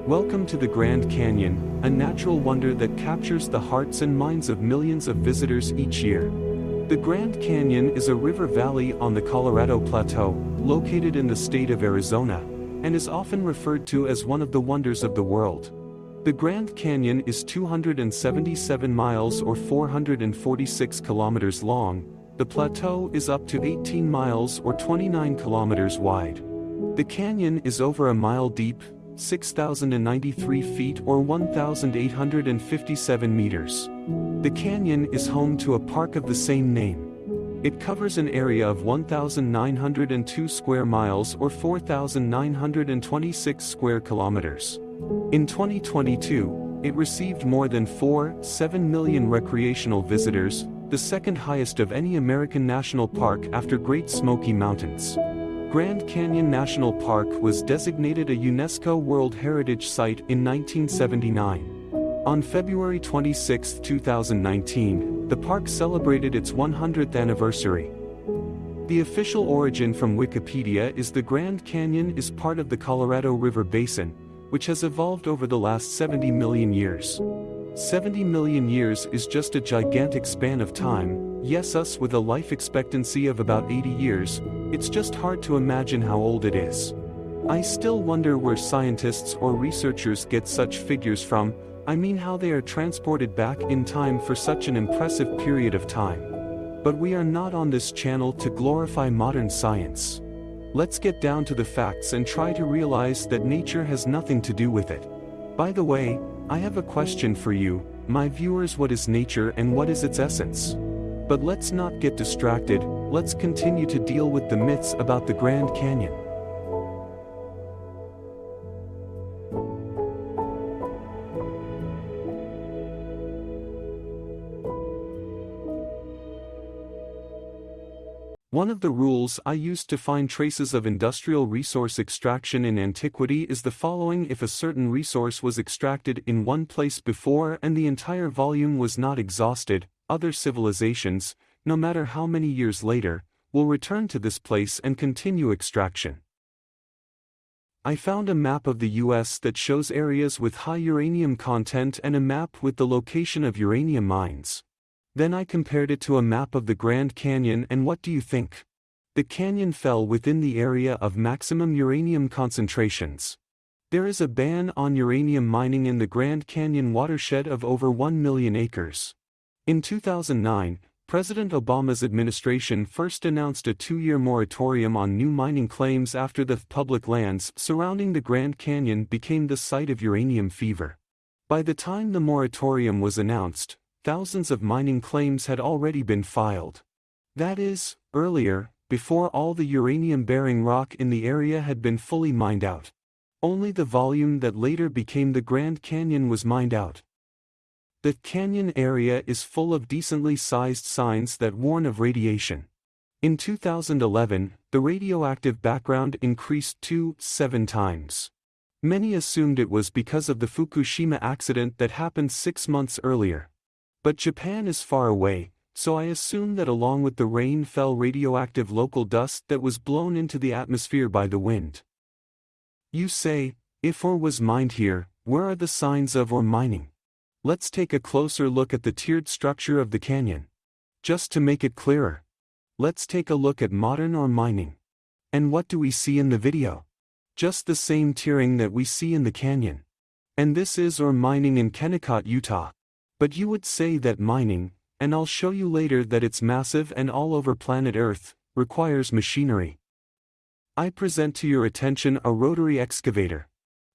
Welcome to the Grand Canyon, a natural wonder that captures the hearts and minds of millions of visitors each year. The Grand Canyon is a river valley on the Colorado Plateau, located in the state of Arizona, and is often referred to as one of the wonders of the world. The Grand Canyon is 277 miles or 446 kilometers long. The plateau is up to 18 miles or 29 kilometers wide. The canyon is over a mile deep, 6,093 feet or 1,857 meters. The canyon is home to a park of the same name. It covers an area of 1,902 square miles or 4,926 square kilometers. In 2022, it received more than 4.7 million recreational visitors, the second highest of any American national park after Great Smoky Mountains. Grand Canyon National Park was designated a UNESCO World Heritage Site in 1979. On February 26, 2019, the park celebrated its 100th anniversary. The official origin from Wikipedia is the Grand Canyon is part of the Colorado River Basin, which has evolved over the last 70 million years. 70 million years is just a gigantic span of time. Yes, us with a life expectancy of about 80 years, it's just hard to imagine how old it is. I still wonder where scientists or researchers get such figures from. I mean, how they are transported back in time for such an impressive period of time. But we are not on this channel to glorify modern science. Let's get down to the facts and try to realize that nature has nothing to do with it. By the way, I have a question for you, my viewers. What is nature and what is its essence? But let's not get distracted, let's continue to deal with the myths about the Grand Canyon. One of the rules I used to find traces of industrial resource extraction in antiquity is the following: if a certain resource was extracted in one place before and the entire volume was not exhausted, other civilizations, no matter how many years later, will return to this place and continue extraction. I found a map of the US that shows areas with high uranium content and a map with the location of uranium mines. Then I compared it to a map of the Grand Canyon, and what do you think? The canyon fell within the area of maximum uranium concentrations. There is a ban on uranium mining in the Grand Canyon watershed of over 1 million acres. In 2009, President Obama's administration first announced a 2-year moratorium on new mining claims after the public lands surrounding the Grand Canyon became the site of uranium fever. By the time the moratorium was announced, thousands of mining claims had already been filed. That is, earlier, before all the uranium-bearing rock in the area had been fully mined out. Only the volume that later became the Grand Canyon was mined out. The canyon area is full of decently sized signs that warn of radiation. In 2011, the radioactive background increased 7 times. Many assumed it was because of the Fukushima accident that happened 6 months earlier. But Japan is far away, so I assume that along with the rain fell radioactive local dust that was blown into the atmosphere by the wind. You say, if ore was mined here, where are the signs of ore mining? Let's take a closer look at the tiered structure of the canyon. Just to make it clearer, let's take a look at modern ore mining. And what do we see in the video? Just the same tiering that we see in the canyon. And this is ore mining in Kennecott, Utah. But you would say that mining, and I'll show you later that it's massive and all over planet Earth, requires machinery. I present to your attention a rotary excavator.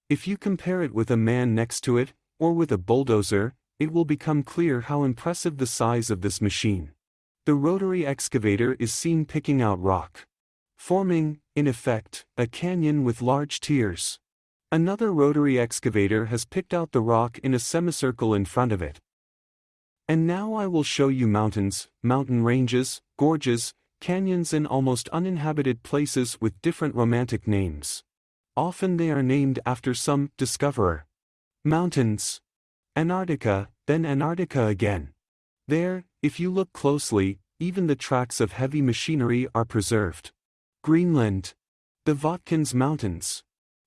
If you compare it with a man next to it, or with a bulldozer, it will become clear how impressive the size of this machine. The rotary excavator is seen picking out rock, forming, in effect, a canyon with large tiers. Another rotary excavator has picked out the rock in a semicircle in front of it. And now I will show you mountains, mountain ranges, gorges, canyons, and almost uninhabited places with different romantic names. Often they are named after some discoverer. Mountains. Antarctica, then Antarctica again. There, if you look closely, even the tracks of heavy machinery are preserved. Greenland. The Watkins Mountains.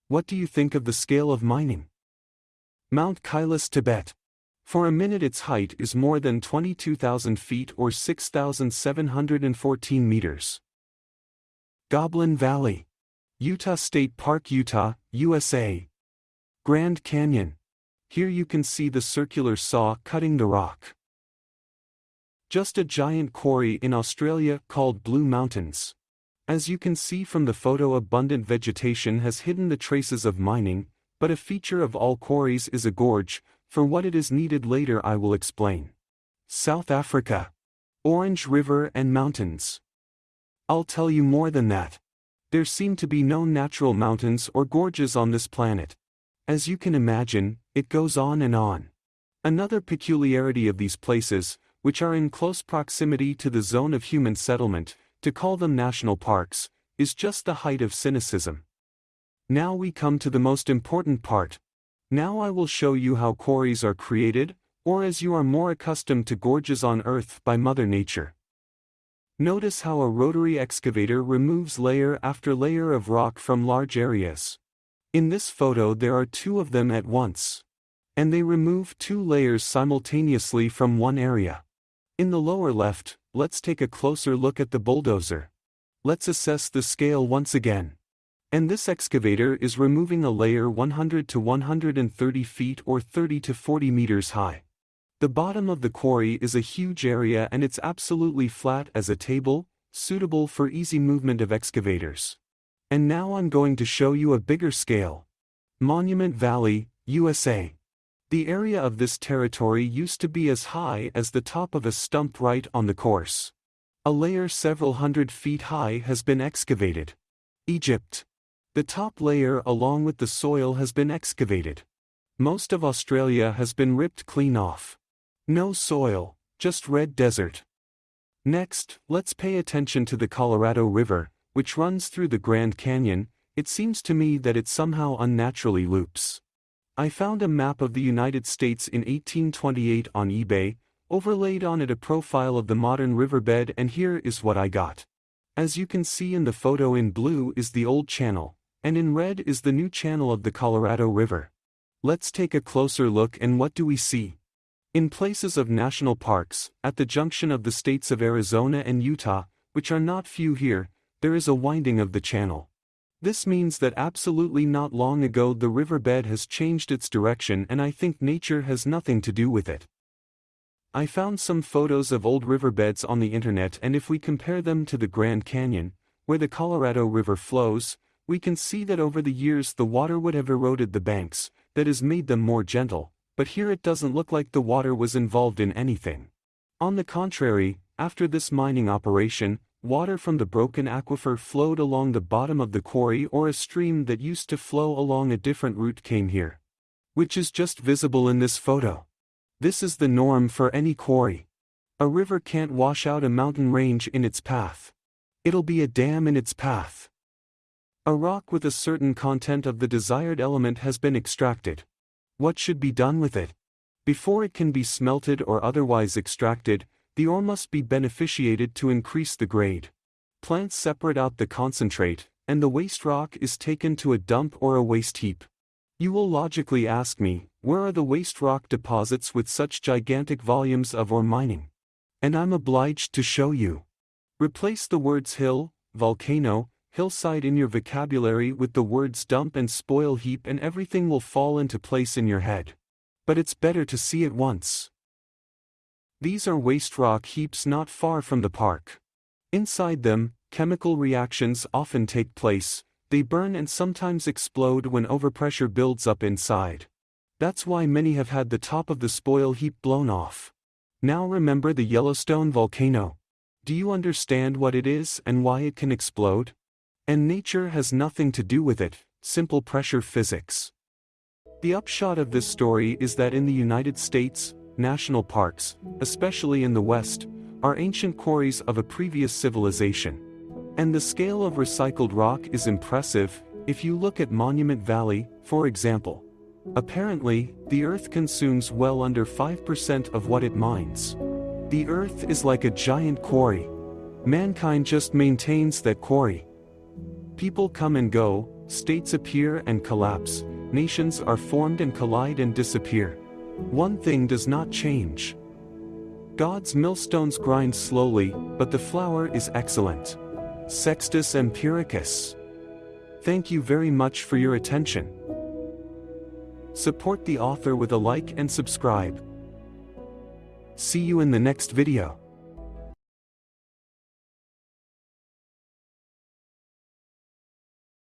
What do you think of the scale of mining? Mount Kailas, Tibet. For a minute its height is more than 22,000 feet or 6,714 meters. Goblin Valley. Utah State Park, Utah, USA. Grand Canyon. Here you can see the circular saw cutting the rock. Just a giant quarry in Australia called Blue Mountains. As you can see from the photo, abundant vegetation has hidden the traces of mining, but a feature of all quarries is a gorge. For what it is needed later I will explain. South Africa. Orange River and mountains. I'll tell you more than that. There seem to be no natural mountains or gorges on this planet. As you can imagine, it goes on and on. Another peculiarity of these places, which are in close proximity to the zone of human settlement, to call them national parks, is just the height of cynicism. Now we come to the most important part. Now I will show you how quarries are created, or as you are more accustomed to gorges on Earth, by Mother Nature. Notice how a rotary excavator removes layer after layer of rock from large areas. In this photo there are two of them at once. And they remove two layers simultaneously from one area. In the lower left, let's take a closer look at the bulldozer. Let's assess the scale once again. And this excavator is removing a layer 100 to 130 feet or 30 to 40 meters high. The bottom of the quarry is a huge area and it's absolutely flat as a table, suitable for easy movement of excavators. And now I'm going to show you a bigger scale. Monument Valley, USA. The area of this territory used to be as high as the top of a stump right on the course. A layer several hundred feet high has been excavated. Egypt. The top layer along with the soil has been excavated. Most of Australia has been ripped clean off. No soil, just red desert. Next, let's pay attention to the Colorado River, which runs through the Grand Canyon. It seems to me that it somehow unnaturally loops. I found a map of the United States in 1828 on eBay, overlaid on it a profile of the modern riverbed, and here is what I got. As you can see in the photo, in blue is the old channel, and in red is the new channel of the Colorado River. Let's take a closer look, and what do we see? In places of national parks, at the junction of the states of Arizona and Utah, which are not few here, there is a winding of the channel. This means that absolutely not long ago the riverbed has changed its direction, and I think nature has nothing to do with it. I found some photos of old riverbeds on the internet, and if we compare them to the Grand Canyon, where the Colorado River flows, we can see that over the years the water would have eroded the banks, that is, made them more gentle, but here it doesn't look like the water was involved in anything. On the contrary, after this mining operation, water from the broken aquifer flowed along the bottom of the quarry, or a stream that used to flow along a different route came here. Which is just visible in this photo. This is the norm for any quarry. A river can't wash out a mountain range in its path. It'll be a dam in its path. A rock with a certain content of the desired element has been extracted. What should be done with it? Before it can be smelted or otherwise extracted, the ore must be beneficiated to increase the grade. Plants separate out the concentrate, and the waste rock is taken to a dump or a waste heap. You will logically ask me, where are the waste rock deposits with such gigantic volumes of ore mining? And I'm obliged to show you. Replace the words hill, volcano, hillside in your vocabulary with the words dump and spoil heap, and everything will fall into place in your head. But it's better to see it once. These are waste rock heaps not far from the park. Inside them, chemical reactions often take place. They burn and sometimes explode when overpressure builds up inside. That's why many have had the top of the spoil heap blown off. Now remember the Yellowstone volcano. Do you understand what it is and why it can explode? And nature has nothing to do with it, simple pressure physics. The upshot of this story is that in the United States, national parks, especially in the West, are ancient quarries of a previous civilization. And the scale of recycled rock is impressive. If you look at Monument Valley, for example. Apparently, the Earth consumes well under 5% of what it mines. The Earth is like a giant quarry. Mankind just maintains that quarry. People come and go, states appear and collapse, Nations are formed and collide and disappear. One thing does not change. God's millstones grind slowly, but the flour is excellent. Sextus Empiricus. Thank you very much for your attention. Support the author with a like and subscribe. See you in the next video.